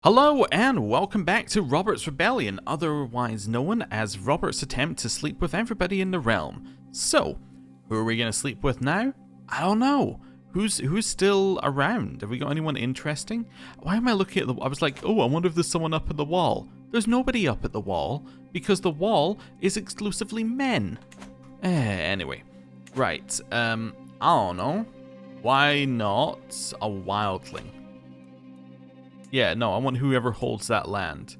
Hello and welcome back to Robert's Rebellion, otherwise known as Robert's attempt to sleep with everybody in the realm. So, who are we going to sleep with now? I don't know. Who's still around? Have we got anyone interesting? Why am I looking at I was like, oh, I wonder if there's someone up at the wall. There's nobody up at the wall, because the wall is exclusively men. Anyway. Right, I don't know. Why not a wildling? Yeah, no, I want whoever holds that land.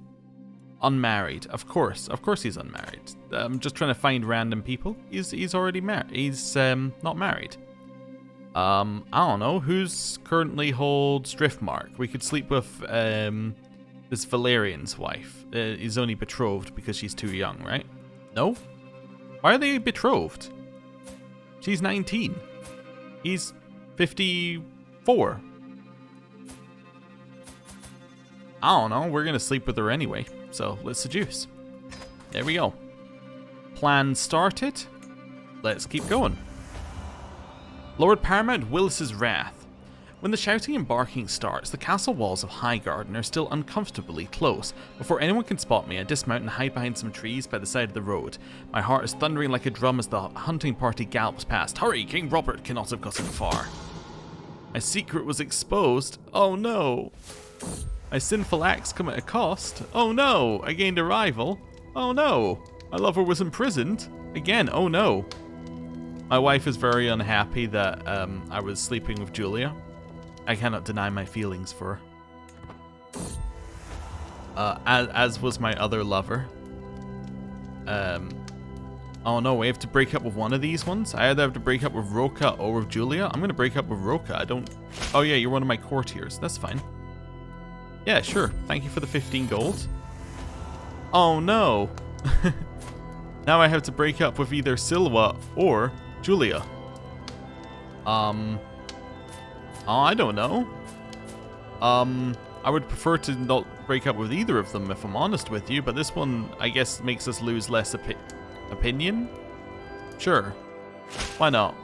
Unmarried, of course he's unmarried. I'm just trying to find random people. He's already married. He's not married. I don't know who's currently holds Driftmark. We could sleep with this Valerian's wife. He's only betrothed because she's too young, right? No? Why are they betrothed? She's 19. He's 54. I don't know, we're gonna sleep with her anyway, so let's seduce. There we go. Plan started. Let's keep going. Lord Paramount Willis's wrath. When the shouting and barking starts, the castle walls of Highgarden are still uncomfortably close. Before anyone can spot me, I dismount and hide behind some trees by the side of the road. My heart is thundering like a drum as the hunting party gallops past. Hurry, King Robert cannot have gotten far. My secret was exposed. Oh no. My sinful acts come at a cost. Oh no, I gained a rival. Oh no, my lover was imprisoned. Again, oh no. My wife is very unhappy that I was sleeping with Julia. I cannot deny my feelings for her. As was my other lover. Oh no, we have to break up with one of these ones. I either have to break up with Roka or with Julia. I'm going to break up with Roka. Oh yeah, you're one of my courtiers. That's fine. Yeah, sure. Thank you for the 15 gold. Oh no. Now I have to break up with either Silva or Julia. Oh, I don't know. I would prefer to not break up with either of them if I'm honest with you, but this one, I guess, makes us lose less opinion? Sure. Why not?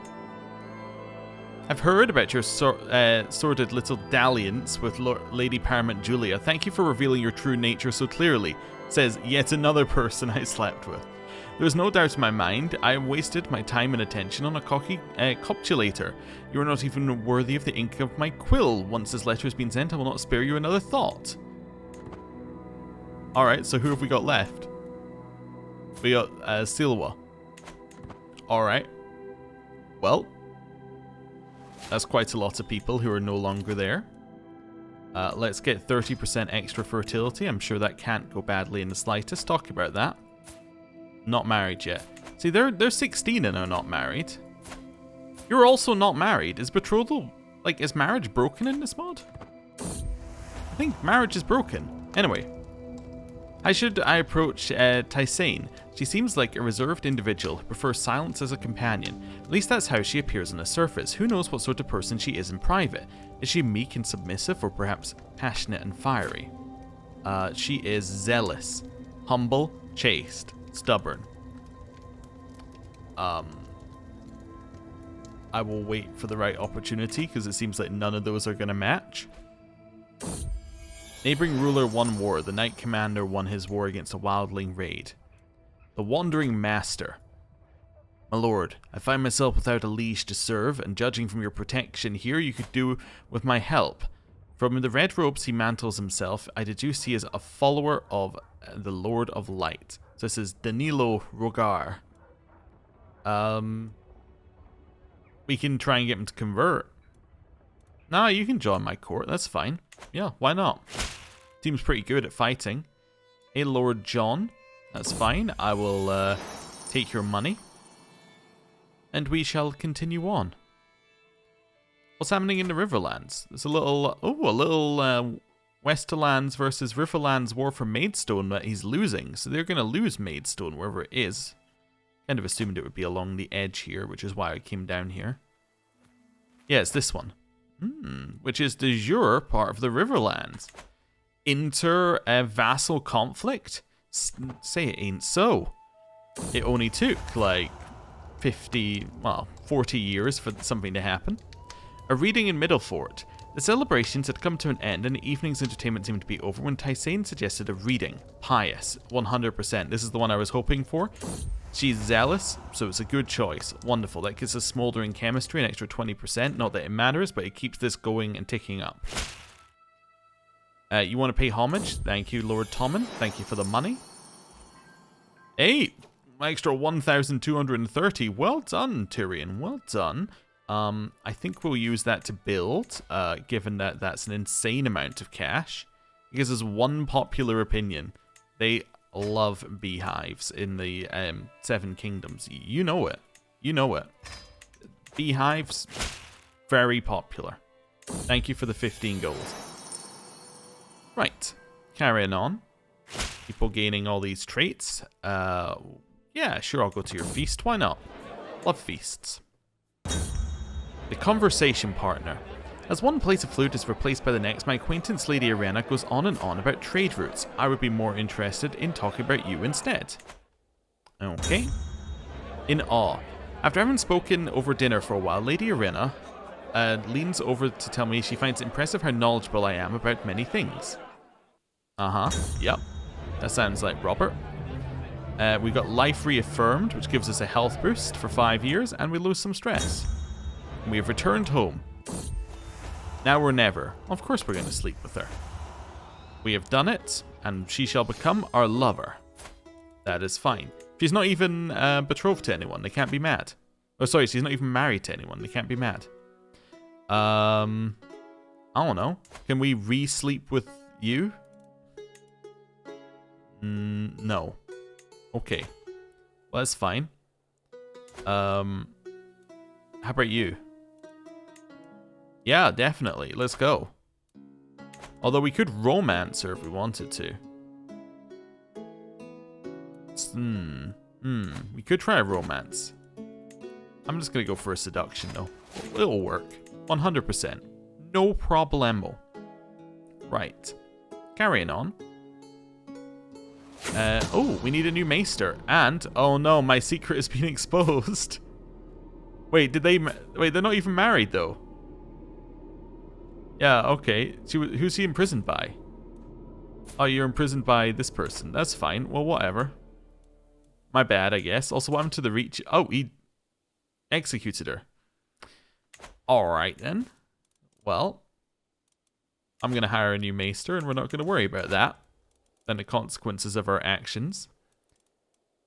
I've heard about your sordid little dalliance with Lady Paramount Julia. Thank you for revealing your true nature so clearly, says yet another person I slept with. There is no doubt in my mind I wasted my time and attention on a cocky copulator. You are not even worthy of the ink of my quill. Once this letter has been sent, I will not spare you another thought. Alright, so who have we got left? We got Silva. Alright. Well, that's quite a lot of people who are no longer there. Let's get 30% extra fertility. I'm sure that can't go badly in the slightest. Talk about that. Not married yet. See, they're 16 and are not married. You're also not married. Is betrothal, like, is marriage broken in this mod? I think marriage is broken. Anyway. How should I approach Tysane? She seems like a reserved individual who prefers silence as a companion. At least that's how she appears on the surface. Who knows what sort of person she is in private? Is she meek and submissive, or perhaps passionate and fiery? She is zealous, humble, chaste, stubborn. I will wait for the right opportunity, because it seems like none of those are going to match. Neighboring ruler won war. The Knight Commander won his war against a wildling raid. The Wandering Master. My lord, I find myself without a liege to serve, and judging from your protection here, you could do with my help. From the red robes he mantles himself, I deduce he is a follower of the Lord of Light. So this is Danilo Rogar. We can try and get him to convert. Nah, you can join my court, that's fine. Yeah, why not? Seems pretty good at fighting. Hey, Lord John. That's fine. I will take your money. And we shall continue on. What's happening in the Riverlands? There's a little... Oh, a little Westerlands versus Riverlands war for Maidstone that he's losing. So they're going to lose Maidstone wherever it is. Kind of assumed it would be along the edge here, which is why I came down here. Yeah, it's this one. Which is de jure part of the Riverlands. Vassal conflict? Say it ain't so. It only took like 40 years for something to happen. A reading in Middlefort. The celebrations had come to an end and the evening's entertainment seemed to be over when Tysein suggested a reading. Pious, 100%. This is the one I was hoping for. She's zealous, so it's a good choice. Wonderful. That gives us smoldering chemistry, an extra 20%. Not that it matters, but it keeps this going and ticking up. You want to pay homage? Thank you, Lord Tommen. Thank you for the money. Hey, extra 1,230. Well done, Tyrion. Well done. I think we'll use that to build, given that that's an insane amount of cash. It gives us one popular opinion. They love beehives in the Seven Kingdoms. You know it. You know it. Beehives, very popular. Thank you for the 15 gold. Right, carrying on. People gaining all these traits. Yeah, sure, I'll go to your feast. Why not? Love feasts. The conversation partner. As one plate of flute is replaced by the next, my acquaintance Lady Arena goes on and on about trade routes. I would be more interested in talking about you instead. Okay. In awe. After having spoken over dinner for a while, Lady Arena leans over to tell me she finds it impressive how knowledgeable I am about many things. Yep. That sounds like Robert. We got life reaffirmed, which gives us a health boost for 5 years, and we lose some stress. And we have returned home. Now or never. Of course we're going to sleep with her. We have done it, and she shall become our lover. That is fine. She's not even betrothed to anyone. They can't be mad. Oh, sorry, she's not even married to anyone. They can't be mad. I don't know. Can we re-sleep with you? No. Okay. Well, that's fine. How about you? Yeah, definitely. Let's go. Although we could romance her if we wanted to. We could try a romance. I'm just going to go for a seduction, though. It'll work. 100%. No problemo. Right. Carrying on. Oh, we need a new maester. And, oh no, my secret has been exposed. Wait, wait, they're not even married, though. Yeah, okay. Who's he imprisoned by? Oh, you're imprisoned by this person. That's fine. Well, whatever. My bad, I guess. Also, what happened to the reach? Oh, he executed her. Alright, then. Well, I'm going to hire a new maester, and we're not going to worry about that. Then the consequences of our actions.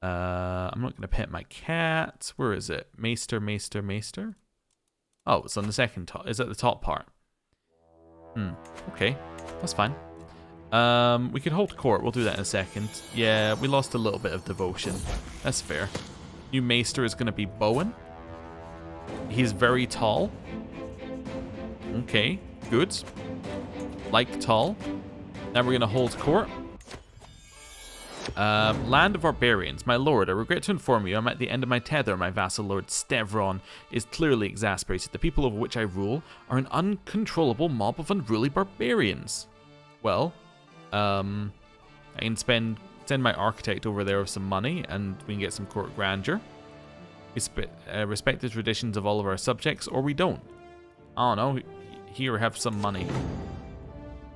I'm not going to pet my cat. Where is it? Maester, maester, maester? Oh, it's on the second top. Is that the top part? Okay. That's fine. We could hold court. We'll do that in a second. Yeah, we lost a little bit of devotion. That's fair. New maester is going to be Bowen. He's very tall. Okay, good. Like tall. Now we're going to hold court. Land of Barbarians. My lord, I regret to inform you I'm at the end of my tether. My vassal lord Stevron is clearly exasperated. The people over which I rule are an uncontrollable mob of unruly barbarians. Well, I can send my architect over there with some money and we can get some court grandeur. We respect the traditions of all of our subjects, or we don't. I don't know. Here, have some money.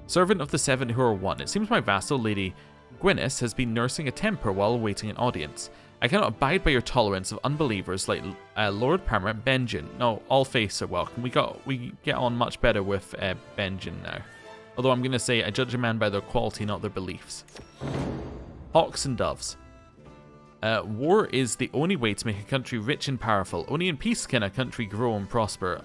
Servant of the Seven who are one. It seems my vassal, Lady Gwyneth, has been nursing a temper while awaiting an audience. I cannot abide by your tolerance of unbelievers like Lord Paramount Benjen. No, all faiths are welcome. We get on much better with Benjen now. Although I'm going to say I judge a man by their quality, not their beliefs. Hawks and doves. War is the only way to make a country rich and powerful. Only in peace can a country grow and prosper.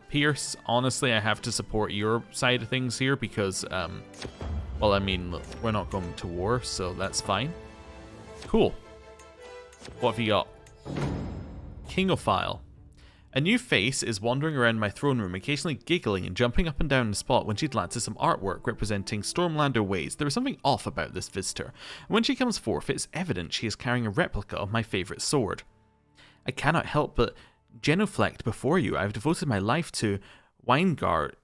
Pierce, honestly, I have to support your side of things here because, well, I mean, look, we're not going to war, so that's fine. Cool. What have you got? Kingophile. A new face is wandering around my throne room, occasionally giggling and jumping up and down the spot when she glances some artwork representing Stormlander ways. There is something off about this visitor, and when she comes forth, it's evident she is carrying a replica of my favourite sword. I cannot help but genuflect before you. I have devoted my life to Weingard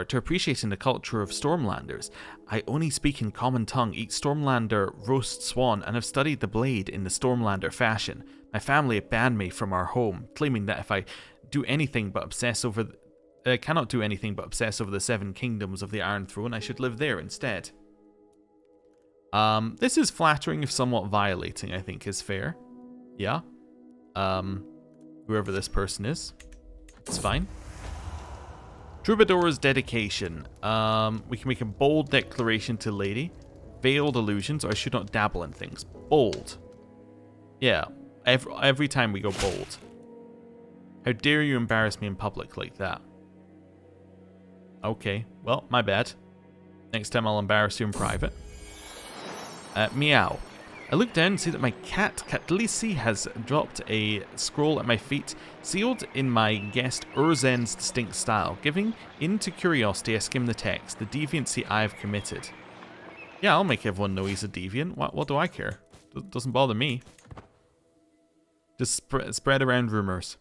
to appreciating the culture of Stormlanders. I only speak in common tongue, eat Stormlander roast swan, and have studied the blade in the Stormlander fashion. My family have banned me from our home, claiming that if I do anything but obsess over cannot do anything but obsess over the 7 kingdoms of the Iron Throne. I should live there instead. This is flattering if somewhat violating, I think is fair. Yeah. Whoever this person is. It's fine. Troubadour's dedication. We can make a bold declaration to lady. Veiled illusions, or I should not dabble in things. Bold. Yeah. Every time we go bold. How dare you embarrass me in public like that? Okay. Well, my bad. Next time I'll embarrass you in private. Meow. I look down and see that my cat, Catlisi, has dropped a scroll at my feet, sealed in my guest Urzen's distinct style. Giving in to curiosity, I skim the text, the deviancy I have committed. Yeah, I'll make everyone know he's a deviant. What do I care? Doesn't bother me. Just spread around rumors.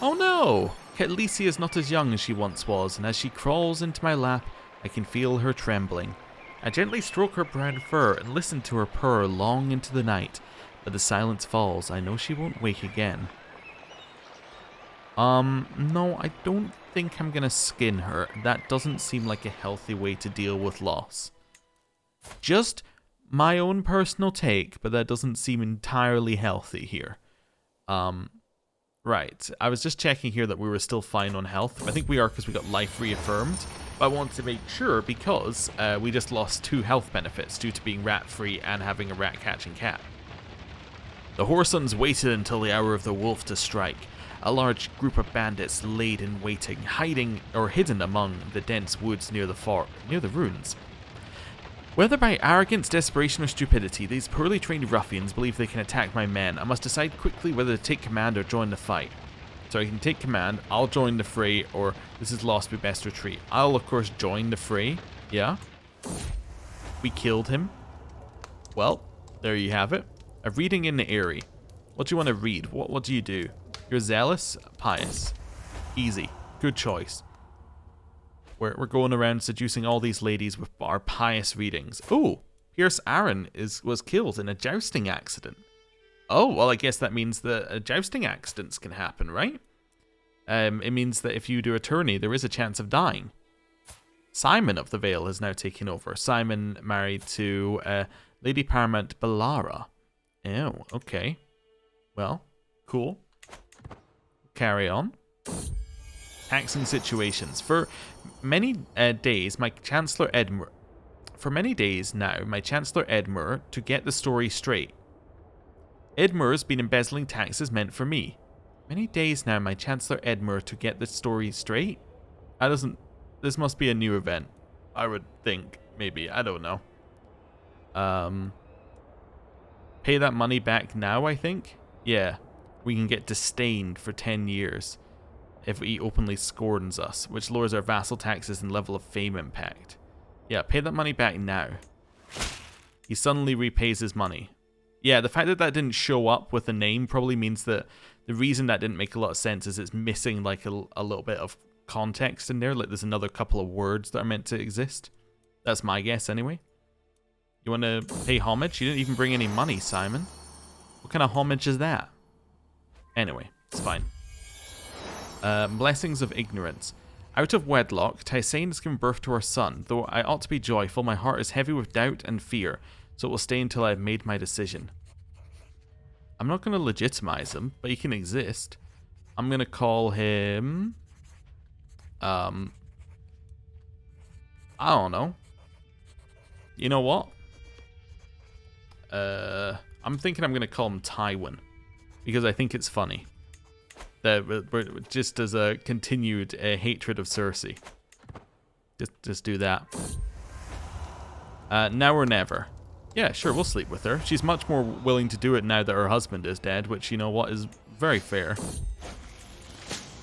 Oh no! Catlisi is not as young as she once was, and as she crawls into my lap, I can feel her trembling. I gently stroke her brown fur and listen to her purr long into the night, but the silence falls. I know she won't wake again. No, I don't think I'm gonna skin her. That doesn't seem like a healthy way to deal with loss. Just my own personal take, but that doesn't seem entirely healthy here. Right, I was just checking here that we were still fine on health. I think we are because we got life reaffirmed. But I want to make sure because we just lost 2 health benefits due to being rat-free and having a rat-catching cat. The Whoresons waited until the hour of the wolf to strike. A large group of bandits laid in waiting, hiding or hidden among the dense woods near the ruins. Whether by arrogance, desperation, or stupidity, these poorly trained ruffians believe they can attack my men. I must decide quickly whether to take command or join the fight. So I can take command, I'll join the fray, or this is lost, we best retreat. I'll, of course, join the fray. Yeah. We killed him. Well, there you have it. A reading in the Eyrie. What do you want to read? What do you do? You're zealous? Pious. Easy. Good choice. We're going around seducing all these ladies with our pious readings. Oh, Pierce Aaron was killed in a jousting accident. Oh, well, I guess that means that jousting accidents can happen, right? It means that if you do a tourney, there is a chance of dying. Simon of the Vale has now taken over. Simon married to Lady Paramount Balara. Oh, okay. Well, cool. Carry on. Taxing situations. For many days, my Chancellor Edmure... For many days now, my Chancellor Edmure, to get the story straight. Edmure's been embezzling taxes meant for me. Many days now, my Chancellor Edmure, to get the story straight? This must be a new event. I would think, maybe. I don't know. Pay that money back now, I think? Yeah. We can get disdained for 10 years if he openly scorns us, which lowers our vassal taxes and level of fame impact. Yeah, pay that money back now. He suddenly repays his money. Yeah, the fact that that didn't show up with a name probably means that the reason that didn't make a lot of sense is it's missing like a little bit of context in there. Like there's another couple of words that are meant to exist. That's my guess anyway. You want to pay homage? You didn't even bring any money, Simon. What kind of homage is that? Anyway, it's fine. Blessings of ignorance. Out of wedlock, Tysain has given birth to our son. Though I ought to be joyful, my heart is heavy with doubt and fear, so it will stay until I have made my decision. I'm not going to legitimize him, but he can exist. I'm going to call him... I don't know. You know what? I'm thinking I'm going to call him Tywin, because I think it's funny. That just as a continued hatred of Cersei. Just do that. Now or never. Yeah, sure, we'll sleep with her. She's much more willing to do it now that her husband is dead, which, you know what, is very fair.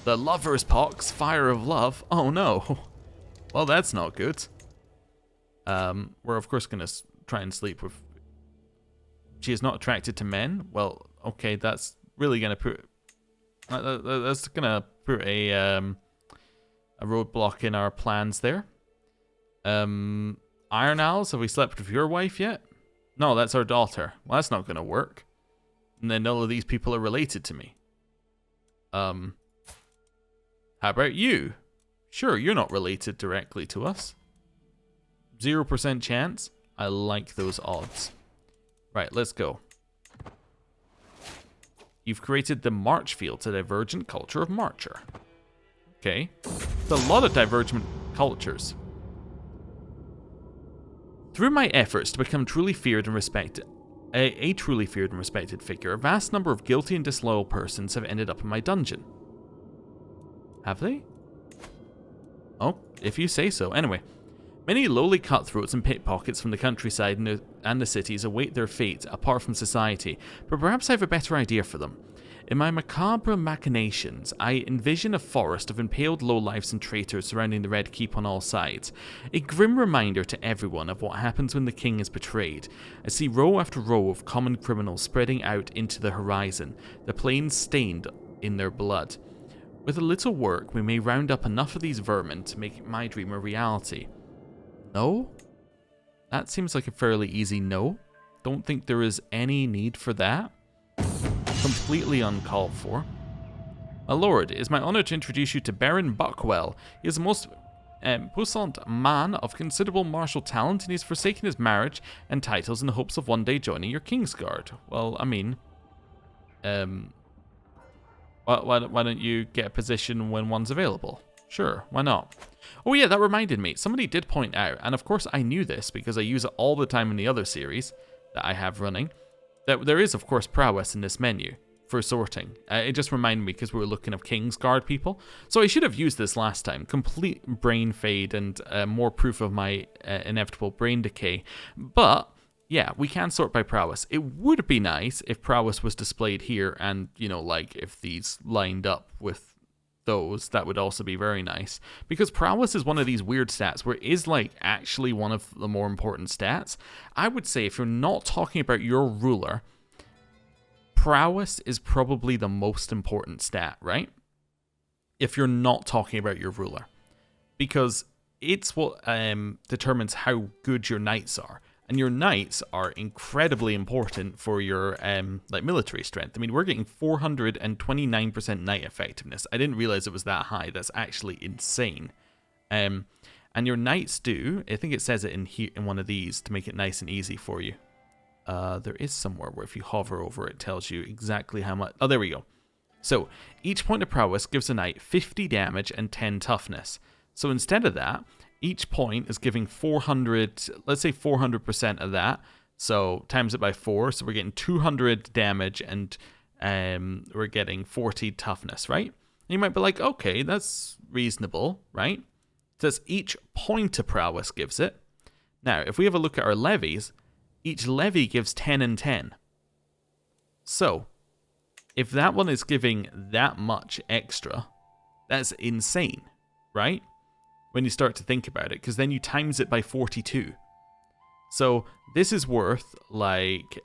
The lover's pox, fire of love. Oh no. Well, that's not good. We're of course going to try and sleep with... She is not attracted to men? Well, okay, that's really going to put... That's going to put a roadblock in our plans there. Iron Owls, have we slept with your wife yet? No, that's our daughter. Well, that's not going to work. And then none of these people are related to me. How How about you? Sure, you're not related directly to us. 0% chance? I like those odds. Right, let's go. You've created the March Field, a divergent culture of Marcher. Okay. There's a lot of divergent cultures. Through my efforts to become truly feared and respected, a truly feared and respected figure, a vast number of guilty and disloyal persons have ended up in my dungeon. Have they? Oh, if you say so. Anyway, many lowly cutthroats and pickpockets from the countryside and the cities await their fate apart from society, but perhaps I have a better idea for them. In my macabre machinations, I envision a forest of impaled lowlifes and traitors surrounding the Red Keep on all sides, a grim reminder to everyone of what happens when the king is betrayed. I see row after row of common criminals spreading out into the horizon, the plains stained in their blood. With a little work, we may round up enough of these vermin to make my dream a reality. No? That seems like a fairly easy no. Don't think there is any need for that. Completely uncalled for. My lord, it is my honour to introduce you to Baron Buckwell. He is a most puissant man of considerable martial talent, and he has forsaken his marriage and titles in the hopes of one day joining your Kingsguard. Well, I mean, why don't you get a position when one's available? Sure, why not? Oh yeah, that reminded me. Somebody did point out, and of course I knew this because I use it all the time in the other series that I have running, that there is, of course, prowess in this menu for sorting. It just reminded me because we were looking at Kingsguard people. So I should have used this last time. Complete brain fade and more proof of my inevitable brain decay. But yeah, we can sort by prowess. It would be nice if prowess was displayed here and, you know, like if these lined up with those, that would also be very nice. Because prowess is one of these weird stats where it is like actually one of the more important stats. I would say if you're not talking about your ruler, prowess is probably the most important stat, right? If you're not talking about your ruler. Because it's what determines how good your knights are. And your knights are incredibly important for your like military strength. I mean, we're getting 429% knight effectiveness. I didn't realize it was that high. That's actually insane. And your knights do, I think it says it in here in one of these to make it nice and easy for you. There is somewhere where if you hover over it tells you exactly how much. Oh, there we go. So each point of prowess gives a knight 50 damage and 10 toughness. So instead of that, each point is giving 400, let's say 400% of that. So times it by 4, so we're getting 200 damage and we're getting 40 toughness, right? And you might be like, okay, that's reasonable, right? That's each point of prowess gives it. Now, if we have a look at our levies, each levy gives 10 and 10. So, if that one is giving that much extra, that's insane, right? When you start to think about it, because then you times it by 42. So this is worth like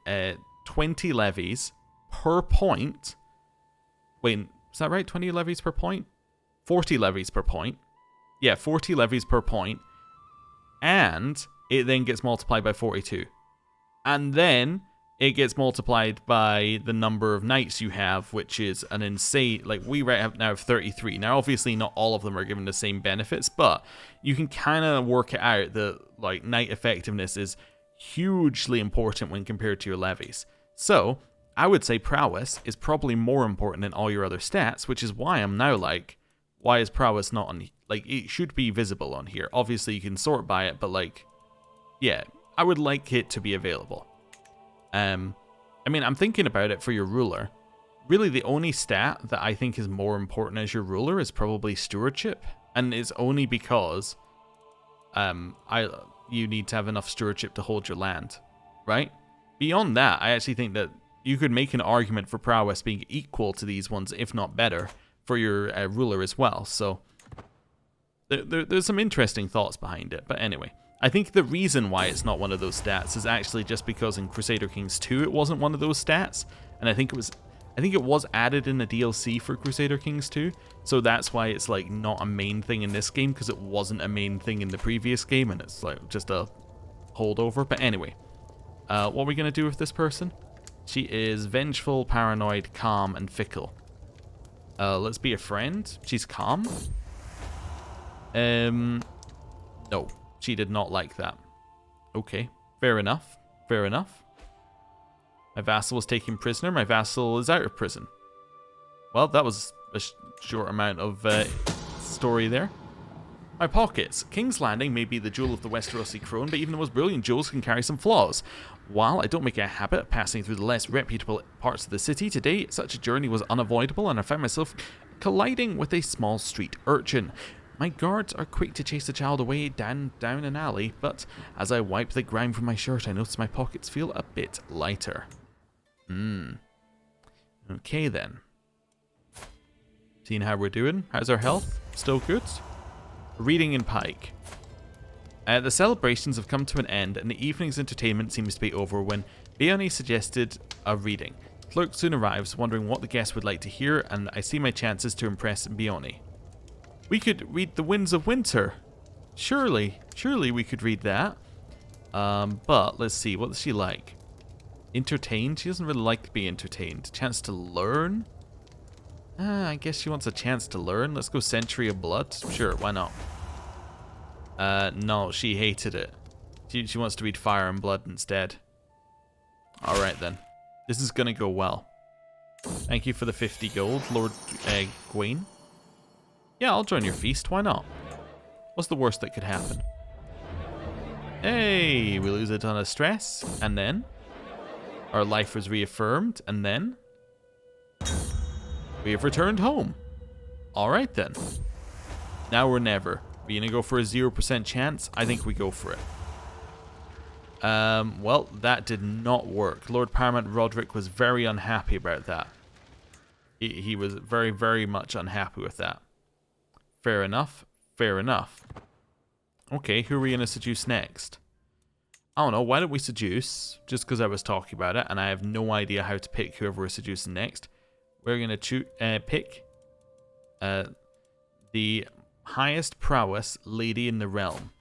20 levies per point. Wait, is that right? 20 levies per point? 40 levies per point. Yeah, 40 levies per point. And it then gets multiplied by 42. And then it gets multiplied by the number of knights you have, which is an insane, like we now have 33. Now obviously not all of them are given the same benefits, but you can kind of work it out that like knight effectiveness is hugely important when compared to your levies. So I would say prowess is probably more important than all your other stats, which is why I'm now like, why is prowess not on, like it should be visible on here. Obviously you can sort by it, but like, yeah, I would like it to be available. I mean, I'm thinking about it for your ruler. Really, the only stat that I think is more important as your ruler is probably stewardship, and it's only because you need to have enough stewardship to hold your land, right? Beyond that, I actually think that you could make an argument for prowess being equal to these ones, if not better, for your ruler as well. So there's some interesting thoughts behind it, but anyway. I think the reason why it's not one of those stats is actually just because in Crusader Kings 2 it wasn't one of those stats, and I think it was added in the DLC for Crusader Kings 2, so that's why it's like not a main thing in this game, because it wasn't a main thing in the previous game, and it's like just a holdover. But anyway, what are we gonna do with this person? She is vengeful, paranoid, calm, and fickle. Let's be a friend. She's calm. No, she did not like that. Okay, fair enough. Fair enough. My vassal was taken prisoner. My vassal is out of prison. Well, that was a short amount of story there. My pockets. King's Landing may be the jewel of the Westerosi crown, but even the most brilliant jewels can carry some flaws. While I don't make it a habit of passing through the less reputable parts of the city, today such a journey was unavoidable and I found myself colliding with a small street urchin. My guards are quick to chase the child away down an alley, but as I wipe the grime from my shirt, I notice my pockets feel a bit lighter. Okay then. Seeing how we're doing. How's our health? Still good? Reading in Pike. The celebrations have come to an end and the evening's entertainment seems to be over when Beone suggested a reading. Clerk soon arrives, wondering what the guests would like to hear, and I see my chances to impress Beone. We could read The Winds of Winter. Surely we could read that. But let's see, what does she like? Entertained? She doesn't really like to be entertained. Chance to learn? I guess she wants a chance to learn. Let's go Century of Blood. Sure, why not? No, she hated it. She wants to read Fire and Blood instead. Alright then. This is gonna go well. Thank you for the 50 gold, Lord Gawain. Yeah, I'll join your feast. Why not? What's the worst that could happen? Hey, we lose a ton of stress. And then? Our life was reaffirmed. And then? We have returned home. Alright then. Now or never. We're gonna go for a 0% chance. I think we go for it. Well, that did not work. Lord Paramount Roderick was very unhappy about that. He was very, very much unhappy with that. Fair enough. Fair enough. Okay, who are we going to seduce next? I don't know. Why don't we seduce? Just because I was talking about it, and I have no idea how to pick whoever we're seducing next. We're going to pick the highest prowess lady in the realm.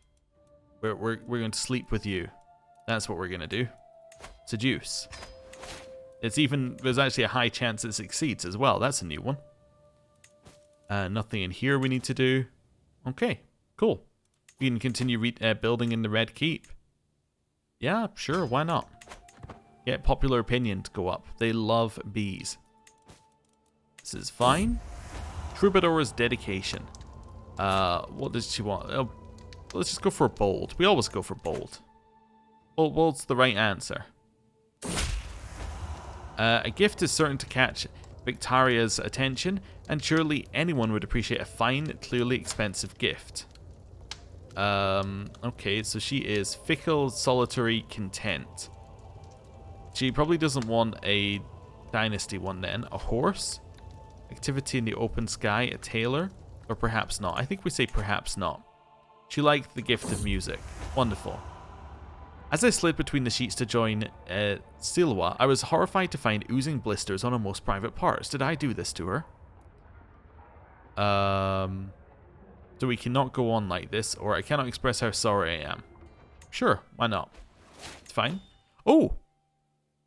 We're going to sleep with you. That's what we're going to do. Seduce. There's actually a high chance it succeeds as well. That's a new one. Nothing in here we need to do. Okay, cool. We can continue building in the Red Keep. Yeah, sure, why not? Get popular opinion to go up. They love bees. This is fine. Troubadour's dedication. What does she want? Let's just go for bold. We always go for bold. Bold's the right answer. A gift is certain to catch Victoria's attention, and surely anyone would appreciate a fine, clearly expensive gift. Okay, so she is fickle, solitary, content. She probably doesn't want a dynasty one then. A horse? Activity in the open sky, a tailor? Or perhaps not. I think we say perhaps not. She liked the gift of music. Wonderful. As I slid between the sheets to join Silwa, I was horrified to find oozing blisters on her most private parts. Did I do this to her? So we cannot go on like this, or I cannot express how sorry I am. Sure, why not? It's fine. Oh!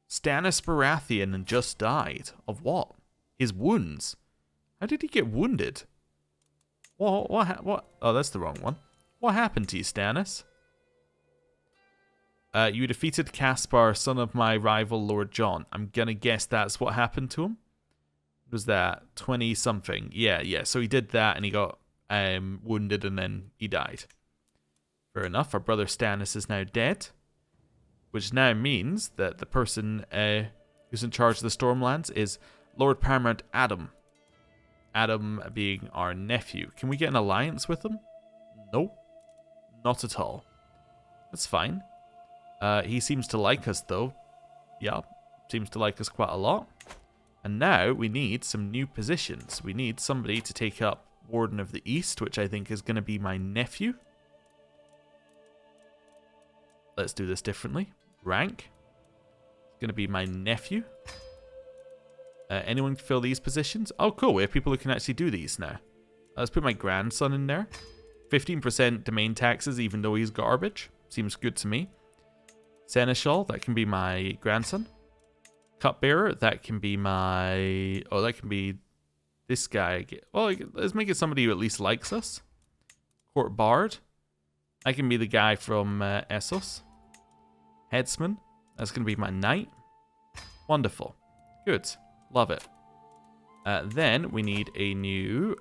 Stannis Baratheon just died. Of what? His wounds. How did he get wounded? What? Oh, that's the wrong one. What happened to you, Stannis? You defeated Caspar, son of my rival Lord John. I'm gonna guess that's what happened to him. What was that 20-something? Yeah. So he did that, and he got wounded, and then he died. Fair enough. Our brother Stannis is now dead, which now means that the person who's in charge of the Stormlands is Lord Paramount Adam. Adam being our nephew. Can we get an alliance with him? Nope. Not at all. That's fine. He seems to like us, though. Yeah, seems to like us quite a lot. And now we need some new positions. We need somebody to take up Warden of the East, which I think is going to be my nephew. Let's do this differently. Rank. It's going to be my nephew. Anyone can fill these positions? Oh, cool. We have people who can actually do these now. Let's put my grandson in there. 15% domain taxes, even though he's garbage. Seems good to me. Seneschal, that can be my grandson. Cupbearer, that can be my... Oh, that can be this guy? Well, let's make it somebody who at least likes us. Court Bard. I can be the guy from Essos. Headsman. That's going to be my knight. Wonderful. Good. Love it. Then we need a new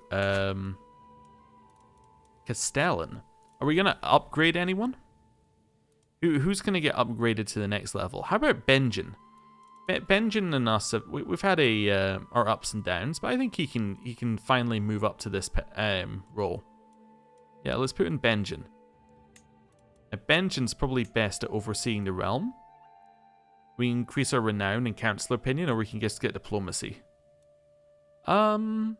Castellan. Are we going to upgrade anyone? Who's going to get upgraded to the next level? How about Benjen? Benjen and us, we've had our ups and downs, but I think he can finally move up to this role. Yeah, let's put in Benjen. Benjen's probably best at overseeing the realm. We increase our renown and council opinion, or we can just get diplomacy. Let's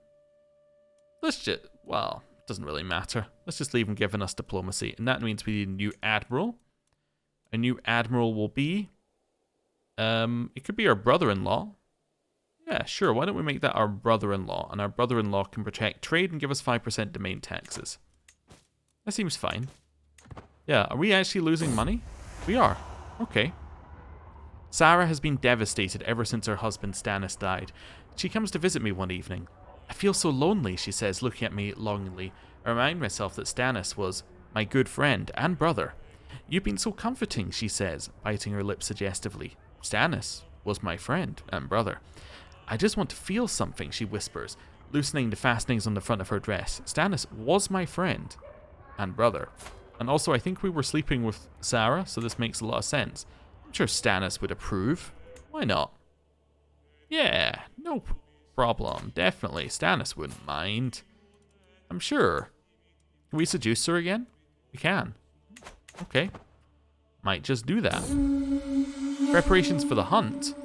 just, well, it doesn't really matter. Let's just leave him giving us diplomacy, and that means we need a new admiral. A new admiral will be, it could be our brother-in-law. Yeah, sure, why don't we make that our brother-in-law, and our brother-in-law can protect trade and give us 5% domain taxes. That seems fine. Yeah, are we actually losing money? We are. Okay. Sarah has been devastated ever since her husband Stannis died. She comes to visit me one evening. I feel so lonely, she says, looking at me longingly. I remind myself that Stannis was my good friend and brother. You've been so comforting, she says, biting her lip suggestively. Stannis was my friend and brother. I just want to feel something, she whispers, loosening the fastenings on the front of her dress. Stannis was my friend and brother. And also, I think we were sleeping with Sarah, so this makes a lot of sense. I'm sure Stannis would approve. Why not? Yeah, no problem. Definitely. Stannis wouldn't mind. I'm sure. Can we seduce her again? We can. Okay. Might just do that. Preparations for the hunt.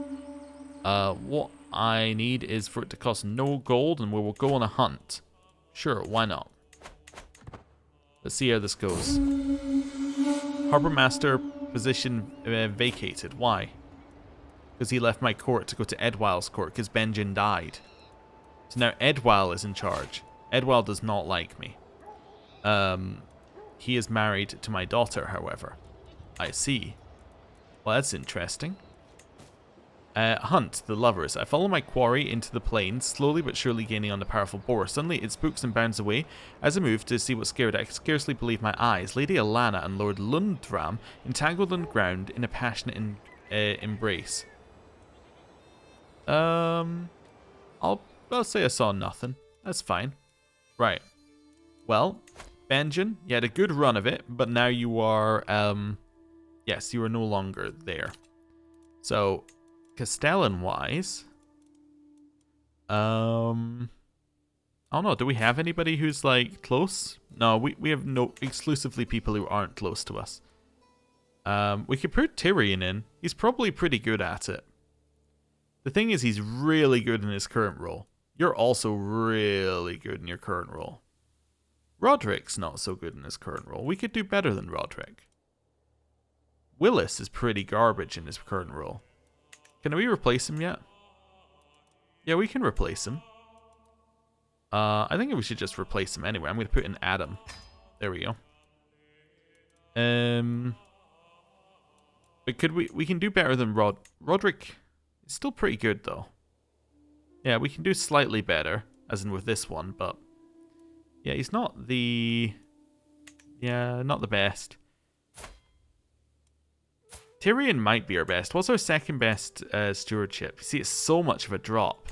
What I need is for it to cost no gold, and we will go on a hunt. Sure, why not? Let's see how this goes. Harbour Master position vacated. Why? Because he left my court to go to Edwyle's court because Benjen died. So now Edwyle is in charge. Edwyle does not like me. He is married to my daughter, however. I see. Well, that's interesting. Hunt the lovers. I follow my quarry into the plains, slowly but surely gaining on the powerful boar. Suddenly it spooks and bounds away. As I move to see what scared it, I could scarcely believe my eyes. Lady Alana and Lord Lundram entangled on the ground in a passionate embrace. I'll say I saw nothing. That's fine. Right. Well, Benjen, you had a good run of it, but now you are, yes, you are no longer there. So, Castellan-wise, I don't know, do we have anybody who's, like, close? No, we have no, exclusively people who aren't close to us. We could put Tyrion in. He's probably pretty good at it. The thing is, he's really good in his current role. You're also really good in your current role. Roderick's not so good in his current role. We could do better than Roderick. Willis is pretty garbage in his current role. Can we replace him yet? Yeah, we can replace him. I think we should just replace him anyway. I'm going to put in Adam. There we go. But could we can do better than Roderick is still pretty good though. Yeah, we can do slightly better, as in with this one, but yeah, he's not the not the best. Tyrion might be our best. What's our second best stewardship? See, it's so much of a drop.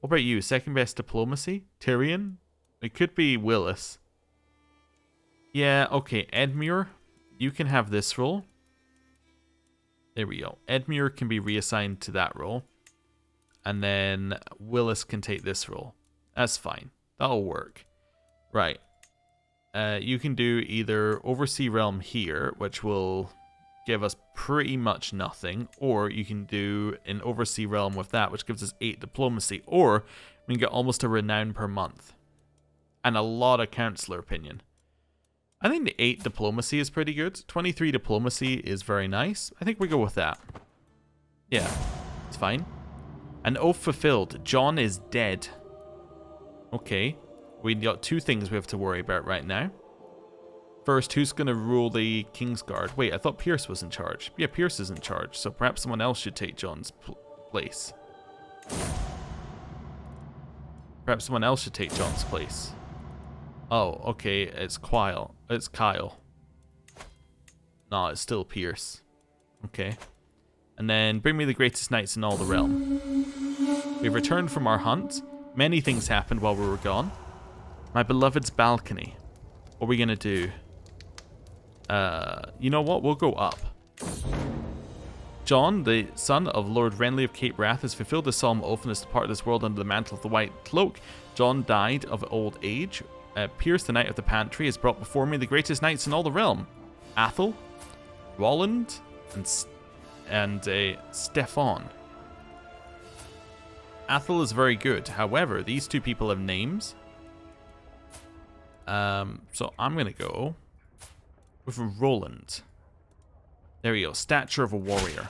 What about you? Second best diplomacy? Tyrion? It could be Willis. Yeah, okay. Edmure, you can have this role. There we go. Edmure can be reassigned to that role. And then Willis can take this role. That's fine. That'll work. Right. You can do either Oversea Realm here, which will give us pretty much nothing, or you can do an Oversea Realm with that, which gives us 8 diplomacy, or we can get almost a renown per month. And a lot of councillor opinion. I think the 8 diplomacy is pretty good. 23 diplomacy is very nice. I think we go with that. Yeah, it's fine. An oath fulfilled. John is dead. Okay. We got 2 things we have to worry about right now. First, who's going to rule the Kingsguard? Wait, I thought Pierce was in charge. Yeah, Pierce is in charge, so perhaps someone else should take John's place. Perhaps someone else should take John's place. Oh, okay, it's Kyle. It's Kyle. No, it's still Pierce. Okay. And then bring me the greatest knights in all the realm. We've returned from our hunt. Many things happened while we were gone. My beloved's balcony. What are we gonna do? You know what? We'll go up. John, the son of Lord Renly of Cape Wrath, has fulfilled the solemn oath and has departed this world under the mantle of the White Cloak. John died of old age. Pierce, the Knight of the Pantry, has brought before me the greatest knights in all the realm. Athel, Roland, and Stefan. Athel is very good. However, these two people have names. So I'm going to go with Roland. There we go. Stature of a warrior.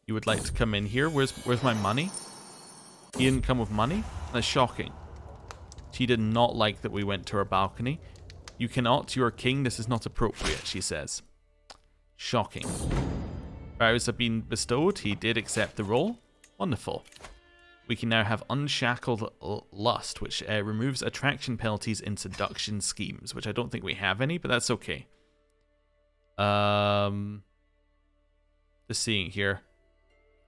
You would like to come in here? Where's my money? He didn't come with money? That's shocking. She did not like that we went to her balcony. You cannot. You are king. This is not appropriate, she says. Shocking. Vows have been bestowed. He did accept the role. Wonderful. We can now have Unshackled Lust, which removes attraction penalties in seduction schemes, which I don't think we have any, but that's okay. Just seeing here.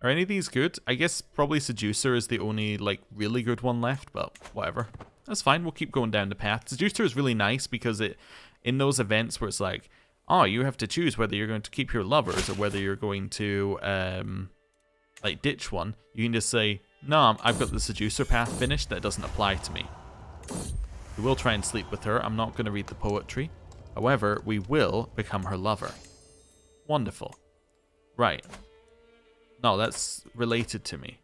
Are any of these good? I guess probably Seducer is the only, like, really good one left, but whatever. That's fine. We'll keep going down the path. Seducer is really nice because it, in those events where it's like, oh, you have to choose whether you're going to keep your lovers or whether you're going to, like, ditch one, you can just say, no, I've got the Seducer path finished. That doesn't apply to me. We will try and sleep with her. I'm not going to read the poetry. However, we will become her lover. Wonderful. Right. No, that's related to me.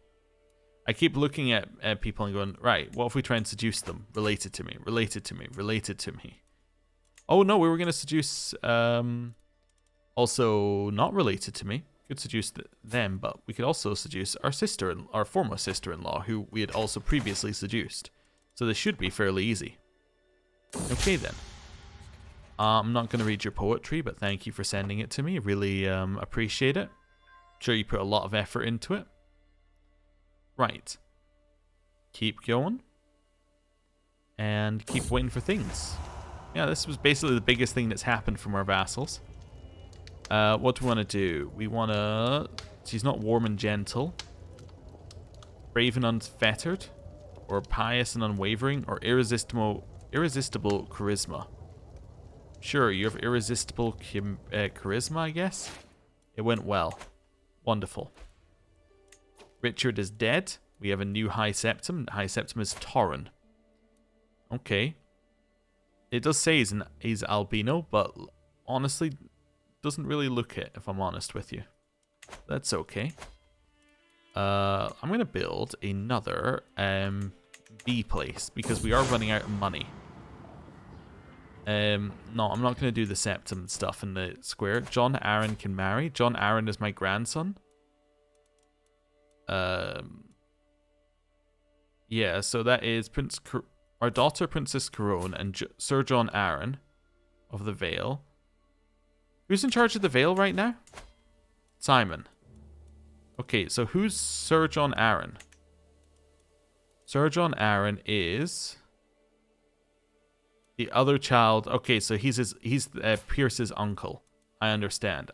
I keep looking at people and going, right, what if we try and seduce them? Related to me, related to me, related to me. Oh, no, we were going to seduce, also not related to me. Could seduce them, but we could also seduce our former sister-in-law, who we had also previously seduced. So this should be fairly easy. Okay, then. I'm not going to read your poetry, but thank you for sending it to me. Really appreciate it. I'm sure you put a lot of effort into it. Right. Keep going. And keep waiting for things. Yeah, this was basically the biggest thing that's happened from our vassals. What do we want to do? We want to... She's not warm and gentle. Brave and unfettered. Or pious and unwavering. Or irresistible charisma. Sure, you have irresistible charisma, I guess. It went well. Wonderful. Richard is dead. We have a new High Septim. High Septim is Torren. Okay. It does say he's albino, but honestly, doesn't really look it, if I'm honest with you. That's okay. I'm going to build another bee place, because we are running out of money. No, I'm not going to do the septum stuff in the square. John Aaron can marry. John Aaron is my grandson. Yeah, so that is our daughter, Princess Corone, and Sir John Aaron of the Vale. Who's in charge of the Vale right now? Simon. Okay, so who's Sir John Aaron? Sir John Aaron is the other child. Okay, so he's Pierce's uncle. I understand.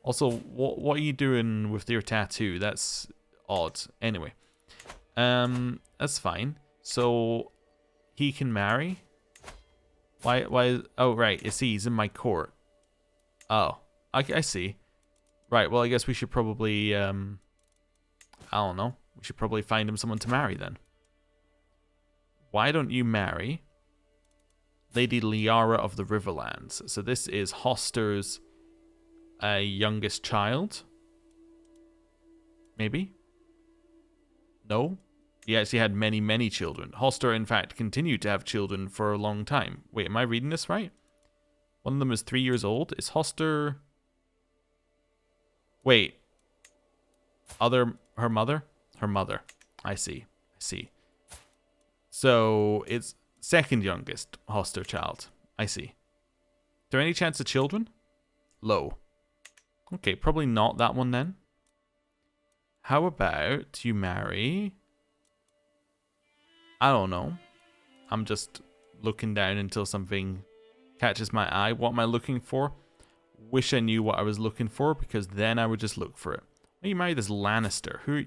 Also, what are you doing with your tattoo? That's odd. Anyway, that's fine. So he can marry. Why? Oh, right. You see, he's in my court. Oh, I see. Right. Well, I guess we should probably I don't know. We should probably find him someone to marry then. Why don't you marry Lady Liara of the Riverlands? So this is Hoster's youngest child. Maybe? No? He actually had many, many children. Hoster, in fact, continued to have children for a long time. Wait, am I reading this right? One of them is 3 years old. Is Hoster... Wait. Her mother? Her mother. I see. So, it's second youngest Hoster child. I see. Is there any chance of children? Low. Okay, probably not that one then. How about you marry I don't know. I'm just looking down until something catches my eye. What am I looking for? Wish I knew what I was looking for, because then I would just look for it. Oh, you marry this Lannister. Who?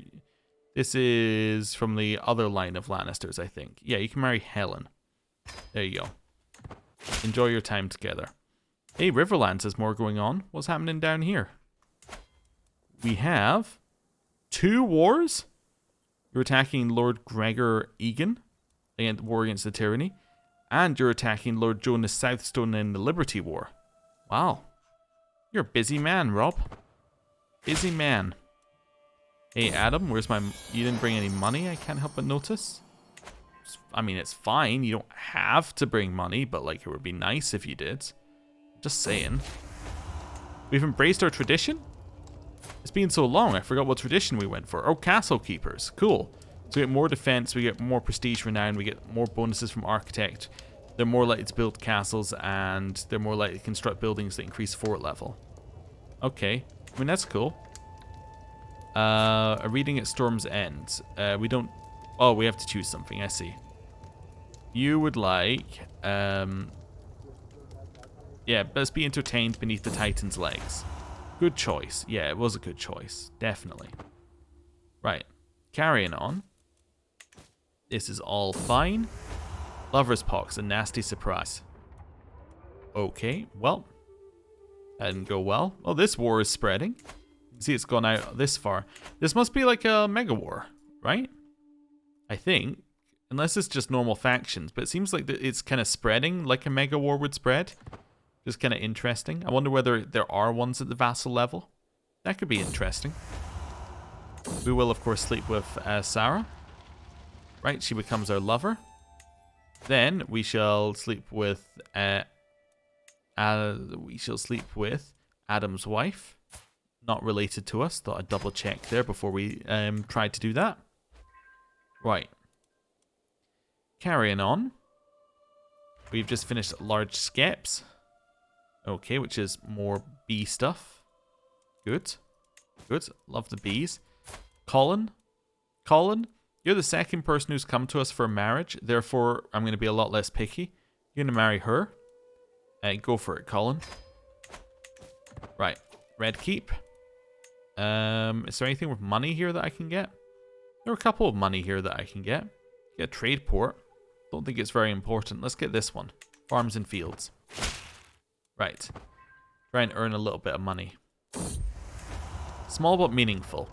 This is from the other line of Lannisters, I think. Yeah, you can marry Helen. There you go. Enjoy your time together. Hey, Riverlands has more going on. What's happening down here? We have 2 wars. You're attacking Lord Gregor Egan against war against the tyranny, and you're attacking Lord Jonas Southstone in the Liberty War. Wow. You're a busy man, Rob. Busy man. Hey, Adam, where's my... You didn't bring any money, I can't help but notice. I mean, it's fine. You don't have to bring money, but, like, it would be nice if you did. Just saying. We've embraced our tradition? It's been so long, I forgot what tradition we went for. Oh, Castle Keepers. Cool. So we get more defense, we get more prestige renown, we get more bonuses from Architect. They're more likely to build castles, and they're more likely to construct buildings that increase fort level. Okay. I mean, that's cool. A reading at Storm's End. We don't... Oh, we have to choose something. I see. You would like... Yeah, let's be entertained beneath the Titan's legs. Good choice. Yeah, it was a good choice. Definitely. Right. Carrying on. This is all fine. Lover's Pox, a nasty surprise. Okay, well. That didn't go well. Oh, this war is spreading. You can see it's gone out this far. This must be like a mega war, right? I think. Unless it's just normal factions. But it seems like it's kind of spreading like a mega war would spread. Just kind of interesting. I wonder whether there are ones at the vassal level. That could be interesting. We will, of course, sleep with Sarah. Right, she becomes our lover. Then we shall sleep with Adam's wife. Not related to us. Thought I'd double check there before we tried to do that. Right. Carrying on. We've just finished Large Skeps. Okay, which is more bee stuff. Good. Good. Love the bees. Colin, you're the second person who's come to us for marriage. Therefore, I'm going to be a lot less picky. You're going to marry her. Go for it, Colin. Right. Red Keep. Is there anything with money here that I can get? There are a couple of money here that I can get. Get a trade port. Don't think it's very important. Let's get this one. Farms and fields. Right. Try and earn a little bit of money. Small but meaningful.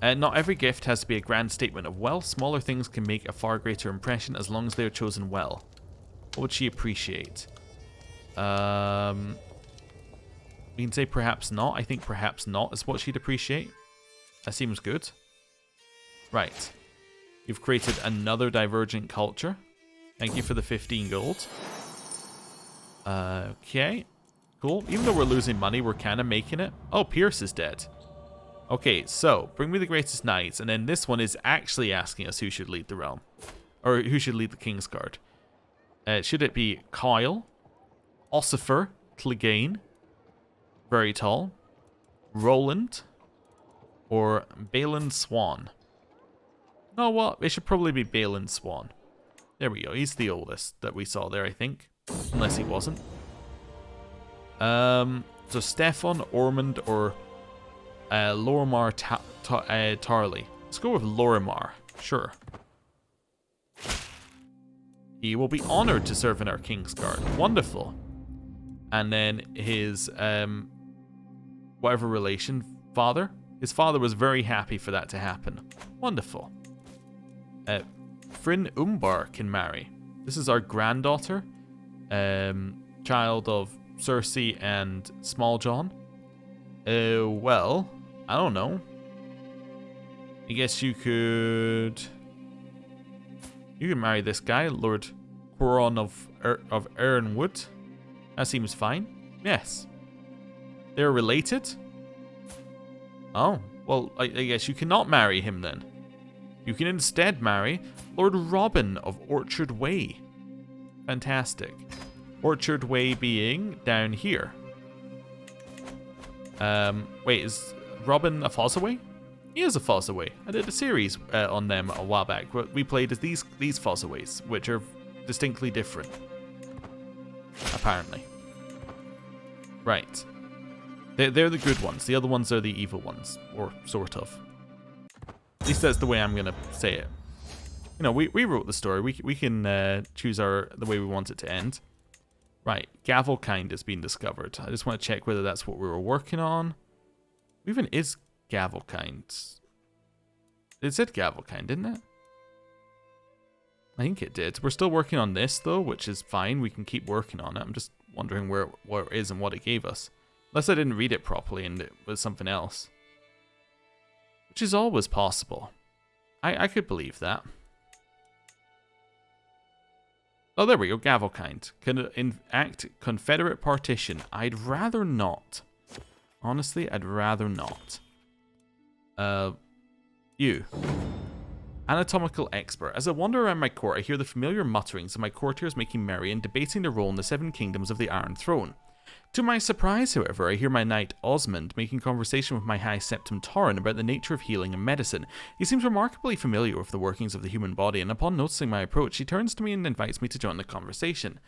Not every gift has to be a grand statement of wealth. Smaller things can make a far greater impression as long as they are chosen well. What would she appreciate? We can say perhaps not. I think perhaps not is what she'd appreciate. That seems good. Right. You've created another divergent culture. Thank you for the 15 gold. Okay. Cool. Even though we're losing money, we're kind of making it. Oh, Pierce is dead. Okay, so, bring me the greatest knights, and then this one is actually asking us who should lead the realm. Or who should lead the Kingsguard. Should it be Kyle, Ossifer, Clegane, very tall, Roland, or Balin Swan? No, well, it should probably be Balin Swan. There we go, he's the oldest that we saw there, I think. Unless he wasn't. So Stefan, Ormond, or Lorimar Tarley. Let's go with Lorimar. Sure. He will be honored to serve in our Kingsguard. Wonderful. And then his, whatever relation, father. His father was very happy for that to happen. Wonderful. Fryn Umbar can marry. This is our granddaughter. Child of Cersei and Small John. Well, I don't know. I guess you could... You can marry this guy, Lord Quaron of Ernwood. That seems fine. Yes. They're related? Oh, well, I guess you cannot marry him then. You can instead marry Lord Robin of Orchard Way. Fantastic. Orchard Way being down here. Wait, is Robin a Fossaway? He is a Fossaway. I did a series on them a while back, but we played as these Fossaways, which are distinctly different. Apparently. Right. They're the good ones. The other ones are the evil ones, or sort of. At least that's the way I'm gonna say it. You know, we wrote the story. We can choose the way we want it to end. Right, Gavelkind has been discovered. I just want to check whether that's what we were working on. Even is Gavelkind. It said Gavelkind, didn't it? I think it did. We're still working on this though, which is fine. We can keep working on it. I'm just wondering where it is and what it gave us. Unless I didn't read it properly and it was something else. Which is always possible. I could believe that. Oh, there we go. Gavelkind. Can enact Confederate partition. I'd rather not. Honestly, I'd rather not. You. Anatomical expert. As I wander around my court, I hear the familiar mutterings of my courtiers making merry and debating their role in the 7 kingdoms of the Iron Throne. To my surprise, however, I hear my knight Osmond making conversation with my High Septim Tauren about the nature of healing and medicine. He seems remarkably familiar with the workings of the human body, and upon noticing my approach, he turns to me and invites me to join the conversation.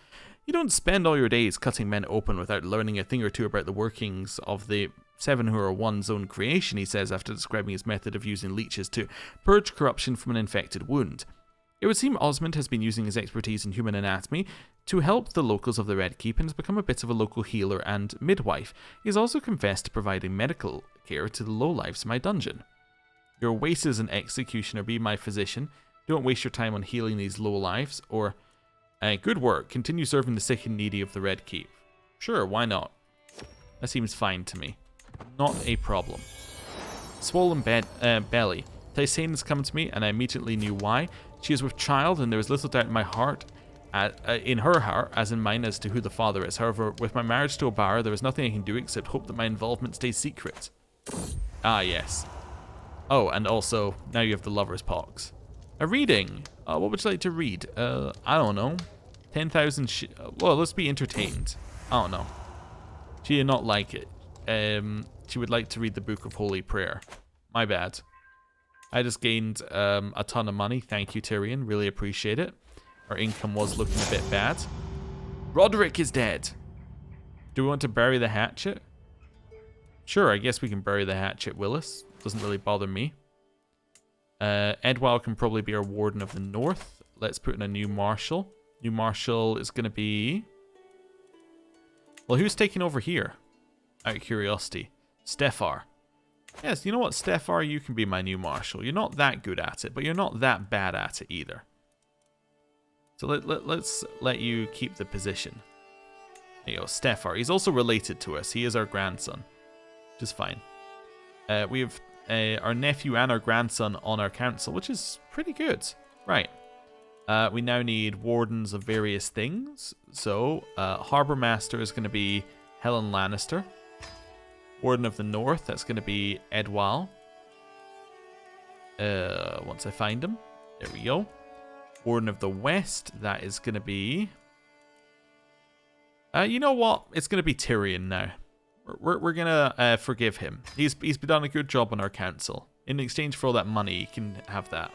You don't spend all your days cutting men open without learning a thing or two about the workings of the 7 who are one's own creation, he says after describing his method of using leeches to purge corruption from an infected wound. It would seem Osmond has been using his expertise in human anatomy to help the locals of the Red Keep and has become a bit of a local healer and midwife. He has also confessed to providing medical care to the lowlifes in my dungeon. Your waste as an executioner, be my physician. Don't waste your time on healing these lowlifes, or good work, continue serving the sick and needy of the Red Keep. Sure, why not? That seems fine to me. Not a problem. Swollen belly. Tysane has come to me, and I immediately knew why. She is with child, and there is little doubt in my heart, in her heart, as in mine, as to who the father is. However, with my marriage to Obara, there is nothing I can do except hope that my involvement stays secret. Ah, yes. Oh, and also, now you have the lover's pox. A reading. What would you like to read? I don't know. 10,000 well, let's be entertained. I don't know. She did not like it. She would like to read the Book of Holy Prayer. My bad. I just gained a ton of money. Thank you, Tyrion. Really appreciate it. Our income was looking a bit bad. Roderick is dead. Do we want to bury the hatchet? Sure, I guess we can bury the hatchet, Willis. Doesn't really bother me. Edwall can probably be our Warden of the North. Let's put in a new Marshal. New Marshal is going to be... Well, who's taking over here? Out of curiosity. Stefar. Yes, you know what, Stefar, you can be my new Marshal. You're not that good at it, but you're not that bad at it either. So let's let you keep the position. There you go, Stefar. He's also related to us. He is our grandson, which is fine. We have our nephew and our grandson on our council, which is pretty good. Right. We now need wardens of various things. So, Harbour Master is going to be Helen Lannister. Warden of the North, that's going to be Edwall. Once I find him. There we go. Warden of the West, that is going to be... you know what? It's going to be Tyrion now. We're going to forgive him. He's done a good job on our council. In exchange for all that money, he can have that.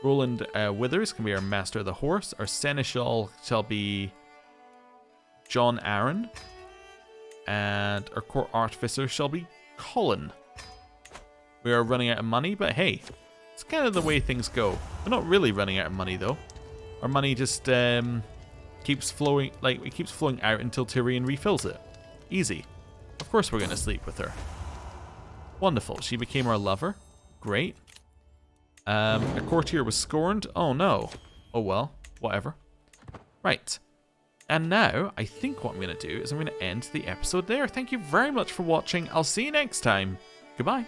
Roland Withers can be our Master of the Horse. Our Seneschal shall be John Aaron. And our Court Artificer shall be Colin. We are running out of money, but hey, it's kind of the way things go. We're not really running out of money, though. Our money just keeps flowing, like, it keeps flowing out until Tyrion refills it. Easy. Of course we're going to sleep with her. Wonderful. She became our lover. Great. A courtier was scorned. Oh, no. Oh, well. Whatever. Right. And now, I think what I'm going to do is I'm going to end the episode there. Thank you very much for watching. I'll see you next time. Goodbye.